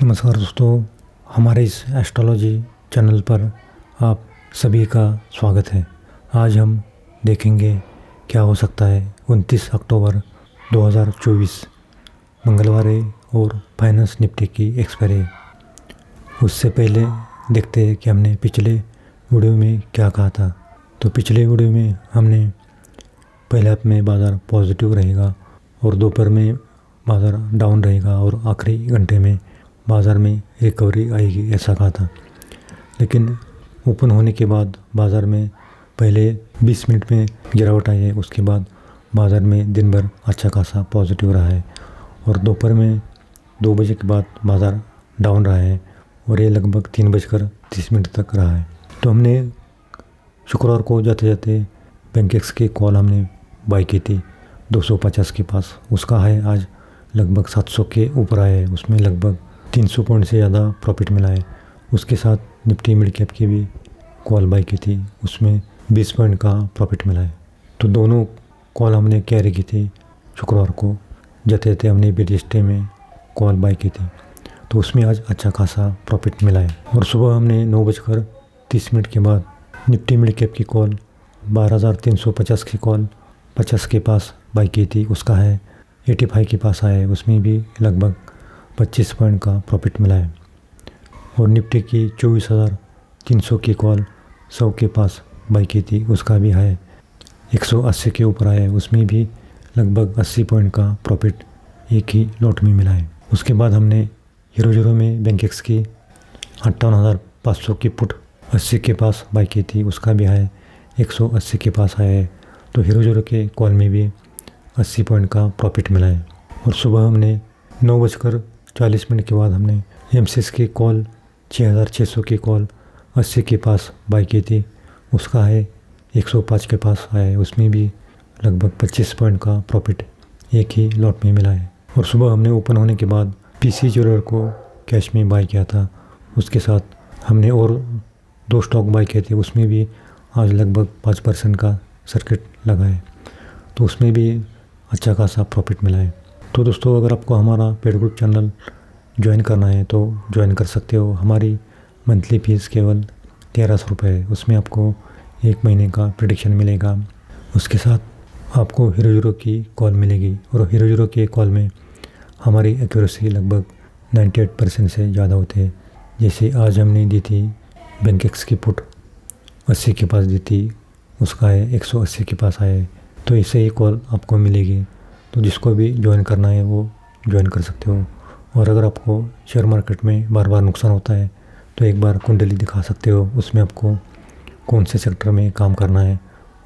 नमस्कार दोस्तों, हमारे इस एस्ट्रोलॉजी चैनल पर आप सभी का स्वागत है। आज हम देखेंगे क्या हो सकता है 29 अक्टूबर 2024 मंगलवार और फाइनेंस निफ्टी की एक्सपायरी। उससे पहले देखते हैं कि हमने पिछले वीडियो में क्या कहा था। तो पिछले वीडियो में हमने पहले हाफ में बाज़ार पॉजिटिव रहेगा और दोपहर में बाज़ार डाउन रहेगा और आखिरी घंटे में बाज़ार में रिकवरी आएगी, ऐसा कहा था। लेकिन ओपन होने के बाद बाज़ार में पहले 20 मिनट में गिरावट आई है, उसके बाद बाज़ार में दिन भर अच्छा खासा पॉजिटिव रहा है और दोपहर में 2 बजे के बाद बाज़ार डाउन रहा है और ये लगभग 3:30 तक रहा है। तो हमने शुक्रवार को जाते जाते बैंकेक्स के कॉल हमने बाई की थी 250 के पास। उसका हाई आज लगभग 700 के ऊपर आया है, उसमें लगभग 300 पॉइंट से ज़्यादा प्रॉफिट मिला है। उसके साथ निफ्टी मिड कैप की भी कॉल बाई की थी, उसमें 20 पॉइंट का प्रॉफिट मिला है। तो दोनों कॉल हमने कैरी की थी शुक्रवार को, जाते जाते हमने BTST में कॉल बाई की थी, तो उसमें आज अच्छा खासा प्रॉफिट मिला है। और सुबह हमने 9:30 के बाद निफ्टी मिड कैप की कॉल 12,350 की कॉल 50 के पास बाई की थी, उसका है 85 के पास आया है, उसमें भी लगभग 25 पॉइंट का प्रॉफिट मिला है। और निफ्टी की 24,300 की कॉल 100 के पास बाई की थी, उसका भी है 180 के ऊपर आया है, उसमें भी लगभग 80 पॉइंट का प्रॉफिट एक ही लॉट में मिला है। उसके बाद हमने हीरो में बैंकेक्स की 58,500 की पुट 80 के पास बाई की थी, उसका भी है 180 के पास आया है। तो हीरो के कॉल में भी 80 पॉइंट का प्रॉफिट मिला है। और सुबह हमने 9:40 के बाद हमने MCX की कॉल 6,600 की कॉल 80 के पास बाई की थी, उसका है 105 के पास आया है, उसमें भी लगभग 25 पॉइंट का प्रॉफिट एक ही लॉट में मिला है। और सुबह हमने ओपन होने के बाद PC ज्वेलर को कैश में बाई किया था, उसके साथ हमने और 2 स्टॉक बाई किए थे, उसमें भी आज लगभग 5% का सर्किट लगा है, तो उसमें भी अच्छा खासा प्रॉफिट मिला है। तो दोस्तों, अगर आपको हमारा पेड ग्रुप चैनल ज्वाइन करना है तो ज्वाइन कर सकते हो। हमारी मंथली फ़ीस केवल 1300 रुपये है, उसमें आपको 1 महीने का प्रेडिक्शन मिलेगा, उसके साथ आपको हीरो की कॉल मिलेगी। और हीरो के कॉल में हमारी एक्यूरेसी लगभग 98% से ज़्यादा होती है। जैसे आज हमने दी थी बैंकेक्स की पुट 80 के पास दी थी, उसका है 180 के पास आया है, तो इससे ही कॉल आपको मिलेगी। तो जिसको भी ज्वाइन करना है वो ज्वाइन कर सकते हो। और अगर आपको शेयर मार्केट में बार बार नुकसान होता है तो एक बार कुंडली दिखा सकते हो, उसमें आपको कौन से सेक्टर में काम करना है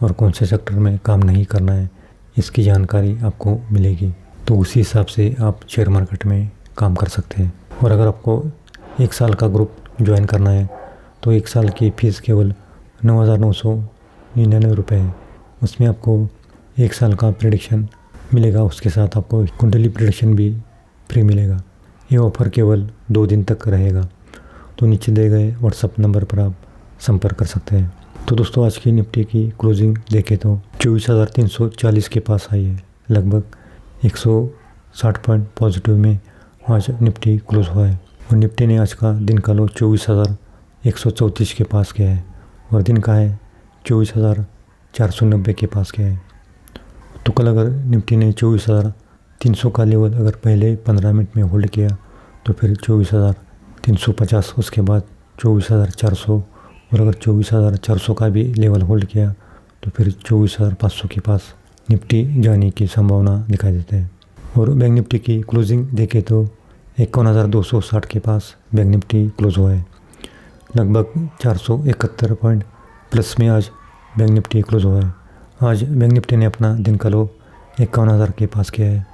और कौन से सेक्टर में काम नहीं करना है, इसकी जानकारी आपको मिलेगी। तो उसी हिसाब से आप शेयर मार्केट में काम कर सकते हैं। और अगर आपको 1 साल का ग्रुप ज्वाइन करना है तो 1 साल की फ़ीस केवल 9,999 रुपये है, उसमें आपको 1 साल का प्रेडिक्शन मिलेगा, उसके साथ आपको कुंडली प्रेडिक्शन भी फ्री मिलेगा। ये ऑफ़र केवल 2 दिन तक रहेगा। तो नीचे दिए गए WhatsApp नंबर पर आप संपर्क कर सकते हैं। तो दोस्तों, आज की निफ्टी की क्लोजिंग देखें तो 24,340 के पास आई है, लगभग 160 पॉइंट पॉजिटिव में आज निफ्टी क्लोज हुआ है। और निफ्टी ने आज का दिन का लो 24,134 के पास किया है और दिन का है 24,490 के पास किया है। तो कल अगर निफ्टी ने 24,300 का लेवल अगर पहले 15 मिनट में होल्ड किया तो फिर 24,350, उसके बाद 24,400, और अगर 24,400 का भी लेवल होल्ड किया तो फिर 24,500 के पास निफ्टी जाने की संभावना दिखाई देती है। और बैंक निफ्टी की क्लोजिंग देखें तो 51,260 के पास बैंक निफ्टी क्लोज हुआ है, लगभग 471 पॉइंट प्लस में आज बैंक निफ्टी क्लोज हुआ है। आज बैंक निफ्टी ने अपना दिन का लो 51,000 के पास किया है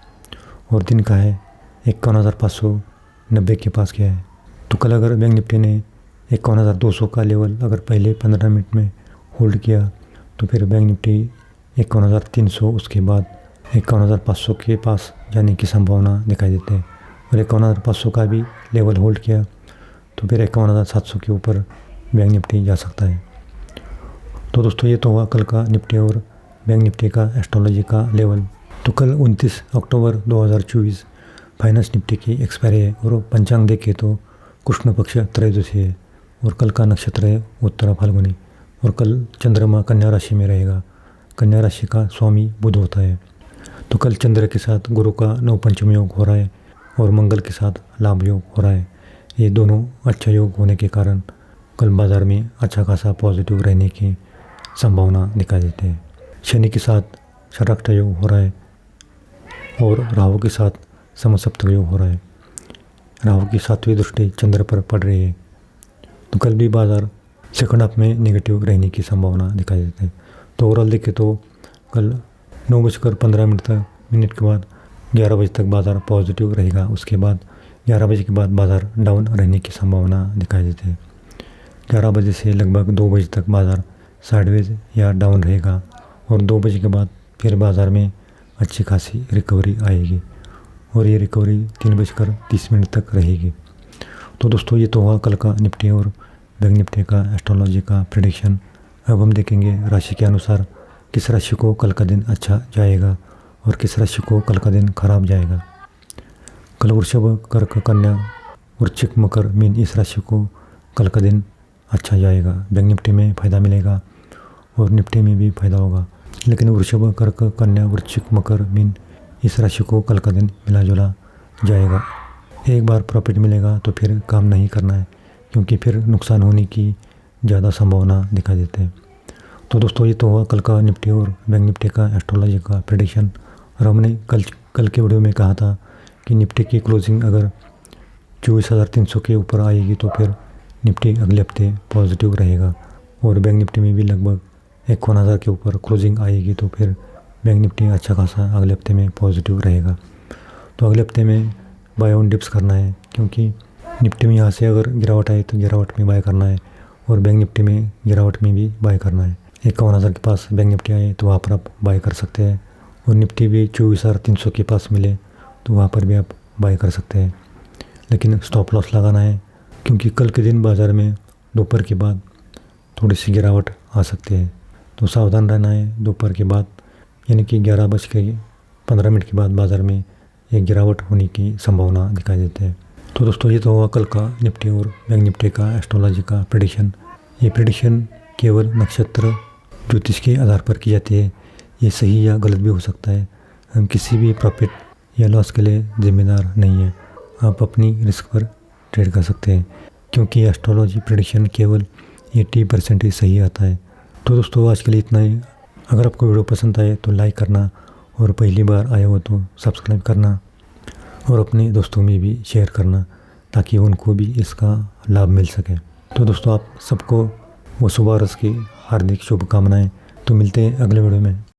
और दिन का है 51,590 के पास किया है। तो कल अगर बैंक निफ्टी ने 51,200 का लेवल अगर पहले 15 मिनट में होल्ड किया तो फिर बैंक निफ्टी 51,300, उसके बाद 51,500 के पास जाने की संभावना दिखाई देती है। और 51,500 का भी लेवल होल्ड किया तो फिर 51,700 के ऊपर बैंक निफ्टी जा सकता है। तो दोस्तों, ये तो हुआ कल का निफ्टी और बैंक निफ्टी का एस्ट्रोलॉजी का लेवल। तो कल 29 अक्टूबर 2024 फाइनेंस निफ्टी की एक्सपायरी है और पंचांग देखे तो कृष्ण पक्ष त्रयोदशी है और कल का नक्षत्र है उत्तरा फाल्गुनी और कल चंद्रमा कन्या राशि में रहेगा। कन्या राशि का स्वामी बुध होता है। तो कल चंद्र के साथ गुरु का नवपंचम योग हो रहा है और मंगल के साथ लाभ योग हो रहा है। ये दोनों अच्छा योग होने के कारण कल बाजार में अच्छा खासा पॉजिटिव रहने की संभावना दिखाई देती है। शनि के साथ षडाष्टक योग हो रहा है और राहु के साथ समसप्तक योग हो रहा है। राहु की 7वीं दृष्टि चंद्र पर पड़ रही है। तो कल भी बाजार सेकंड हाफ में नेगेटिव रहने की संभावना दिखाई देती है। तो ओवरऑल देखें तो कल 9:15 के बाद 11 बजे तक बाजार पॉजिटिव रहेगा। उसके बाद 11 बजे के बाद बाजार डाउन रहने की संभावना दिखाई देती है। 11 बजे से लगभग 2 बजे तक बाजार साइडवेज या डाउन रहेगा और 2 बजे के बाद फिर बाजार में अच्छी खासी रिकवरी आएगी और ये रिकवरी 3:30 तक रहेगी। तो दोस्तों ये तो हुआ कल का निफ्टी और बैंक निफ्टी का एस्ट्रोलॉजी का प्रेडिक्शन। अब हम देखेंगे राशि के अनुसार किस राशि को कल का दिन अच्छा जाएगा और किस राशि को कल का दिन खराब जाएगा। कल वृषभ, कर्क, कन्या, वृश्चिक, मकर, मीन इस राशि को कल का दिन अच्छा जाएगा। बैंक निफ्टी में फ़ायदा मिलेगा और निफ्टी में भी फ़ायदा होगा। लेकिन वृषभ, कर्क, कन्या, वृश्चिक, मकर, मीन इस राशि को कल का दिन मिला जुला जाएगा। एक बार प्रॉफिट मिलेगा तो फिर काम नहीं करना है क्योंकि फिर नुकसान होने की ज़्यादा संभावना दिखाई देते हैं। तो दोस्तों ये तो हुआ कल का निफ्टी और बैंक निफ्टी का एस्ट्रोलॉजी का प्रेडिक्शन। और हमने कल के वीडियो में कहा था कि निफ्टी की क्लोजिंग अगर 24,300 के ऊपर आएगी तो फिर निफ्टी अगले हफ्ते पॉजिटिव रहेगा और बैंक निफ्टी में भी लगभग 51,000 के ऊपर क्लोजिंग आएगी तो फिर बैंक निफ्टी अच्छा खासा अगले हफ्ते में पॉजिटिव रहेगा। तो अगले हफ्ते में बाय ऑन डिप्स करना है क्योंकि निफ्टी में यहाँ से अगर गिरावट आए तो गिरावट में बाय करना है और बैंक निफ्टी में गिरावट में भी बाय करना है। 51,000 के पास बैंक निफ्टी आए तो वहाँ पर आप बाय कर सकते हैं और निफ्टी भी 24,300 के पास मिले तो वहाँ पर भी आप बाय कर सकते हैं। लेकिन स्टॉप लॉस लगाना है क्योंकि कल के दिन बाज़ार में दोपहर के बाद थोड़ी सी गिरावट आ सकती है। तो सावधान रहना है। दोपहर के बाद यानी कि 11:15 के बाद बाज़ार में एक गिरावट होने की संभावना दिखाई देती है। तो दोस्तों ये तो हुआ कल का निफ्टी और बैंक निफ्टी का एस्ट्रोलॉजी का प्रेडिक्शन। ये प्रेडिक्शन केवल नक्षत्र ज्योतिष के आधार पर की जाती है। ये सही या गलत भी हो सकता है। हम किसी भी प्रॉफिट या लॉस के लिए जिम्मेदार नहीं है। आप अपनी रिस्क पर ट्रेड कर सकते हैं क्योंकि एस्ट्रोलॉजी प्रेडिक्शन केवल 80% ही सही आता है। तो दोस्तों आज के लिए इतना ही। अगर आपको वीडियो पसंद आए तो लाइक करना और पहली बार आया हो तो सब्सक्राइब करना और अपने दोस्तों में भी शेयर करना ताकि उनको भी इसका लाभ मिल सके। तो दोस्तों आप सबको वसुबारस की हार्दिक शुभकामनाएं। तो मिलते हैं अगले वीडियो में।